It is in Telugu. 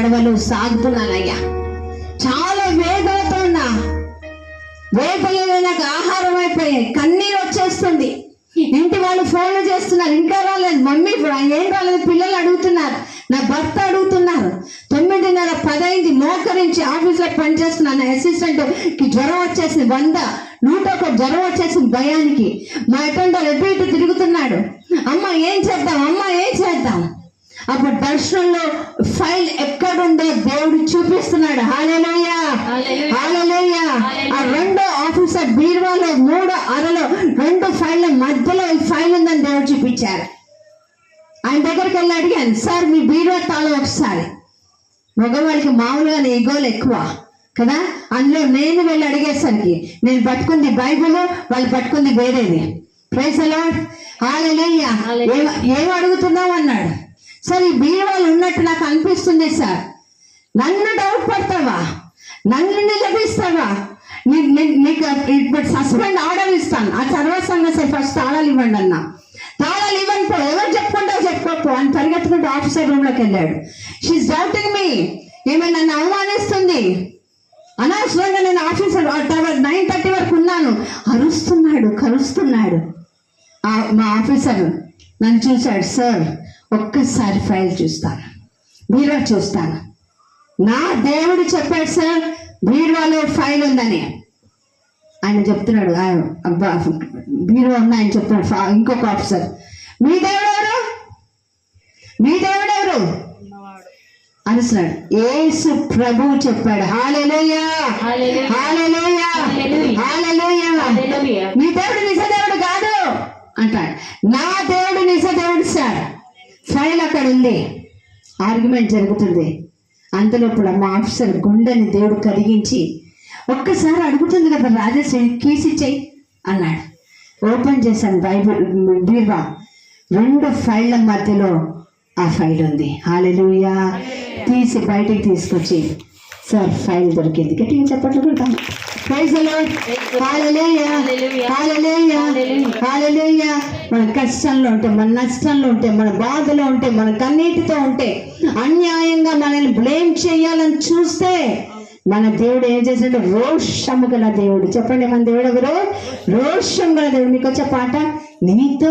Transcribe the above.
గడవలు సాగుతున్నానయ్యా. చాలా వేదనతో ఉన్నా, వేదనలో నాకు ఆహారం అయిపోయాయి, కన్నీరు వచ్చేస్తుంది. ఇంటి వాళ్ళు ఫోన్లు చేస్తున్నారు, ఇంకా రాలేదు మమ్మీ, ఏం రాలేదు, పిల్లలు అడుగుతున్నారు, నా భర్త అడుగుతున్నారు. 9:30, 10 అయింది, మోకరించి ఆఫీస్లో పనిచేస్తున్నాను. నా అసిస్టెంట్కి జ్వరం వచ్చేసింది, 100 జ్వరం వచ్చేసింది భయానికి. మా అటెండర్ ఎటు ఇటు తిరుగుతున్నాడు, అమ్మ ఏం చేద్దాం, అమ్మ ఏం చేద్దాం. అప్పుడు దర్శనంలో ఫైల్ ఎక్కడుందో దేవుడు చూపిస్తున్నాడు. హల్లెలూయా, హల్లెలూయా. ఆ 2 ఆఫీసర్ బీరువాలో 3 అరలో 2 ఫైళ్ళ మధ్యలో ఈ ఫైల్ ఉందని దేవుడు చూపించారు. ఆయన దగ్గరికి వెళ్ళి అడిగాను, సార్ మీ బీరువా తాళం ఒకసారి. మగవాళ్ళకి మామూలుగానే ఈగోలు ఎక్కువ కదా, అందులో నేను వెళ్ళి అడిగేసరికి నేను పట్టుకుంది బైబిల్, వాళ్ళు పట్టుకుంది వేరేది. ప్రైజ్ ది లార్డ్, హల్లెలూయా. ఏం అడుగుతున్నావు అన్నాడు. సార్ ఈ బీరువాలు ఉన్నట్టు నాకు అనిపిస్తుంది సార్. నన్ను డౌట్ పడతావా, నన్ను నిలదీస్తావా, నీకు ఇప్పుడు సస్పెండ్ ఆర్డర్ ఇస్తాను. ఆ తర్వాత సంగతి ఫస్ట్ తాళాలు ఇవ్వండి అన్నా. తాళాలు ఇవ్వని పో, ఎవరు చెప్పుకుంటావు చెప్పుకోపో అని పరిగెత్తుకుంటూ ఆఫీసర్ రూమ్లోకి వెళ్ళాడు. షీఈస్ డౌటింగ్ మీ, ఏమైనా నన్ను అవమానిస్తుంది. అనవసరంగా నేను ఆఫీసర్ 9:30 వరకు ఉన్నాను. అరుస్తున్నాడు, కరుస్తున్నాడు. మా ఆఫీసర్ నన్ను చూశాడు, సార్ ఒక్కసారి ఫైల్ చూస్తాను, బీరువా చూస్తాను. నా దేవుడు చెప్పాడు సార్ బీరువాలో ఫైల్ ఉందని. ఆయన చెప్తున్నాడు, అబ్బా బీరువా ఉంది ఆయన చెప్తున్నాడు. ఇంకొక ఆఫీసర్, మీ దేవుడు ఎవరు, మీ దేవుడు ఎవరు అనుస్తున్నాడు. యేసు ప్రభువు చెప్పాడు. హల్లెలూయా, హల్లెలూయా, హల్లెలూయా. మీ దేవుడు నిజ దేవుడు కాదు అంటాడు. నా దేవుడు నిజ దేవుడు సార్. ఫైల్ అక్కడ ఉంది, ఆర్గ్యుమెంట్ జరుగుతుంది. అంతలోపల మా ఆఫీసర్ గుండెని దేవుడు కరిగించి, ఒక్కసారి అడుగుతుంది కదా రాజేశ్వరి, కీస్ ఇచ్చేయి అన్నాడు. ఓపెన్ చేశాను బైబిల్ బీరువా, 2 ఫైళ్ళ మధ్యలో ఆ ఫైల్ ఉంది. హల్లెలూయా. తీసి బయటికి తీసుకొచ్చి, సార్ ఫైల్ దొరికింది. గట్టిగా చెప్పట్లు కూడా. ప్రైజ్ ది లార్డ్, హల్లెలూయా, హల్లెలూయా, హల్లెలూయా. మన కష్టంలో ఉంటే, మన నష్టంలో ఉంటే, మన బాధలో ఉంటే, మన కన్నీటితో ఉంటే, అన్యాయంగా మనల్ని బ్లేమ్ చేయాలని చూస్తే మన దేవుడు ఏం చేశాడు? రోషము గల దేవుడు. చెప్పండి, మన దేవుడు ఎవరు? రోషం గల దేవుడు. మీకు వచ్చే పాట, నీతో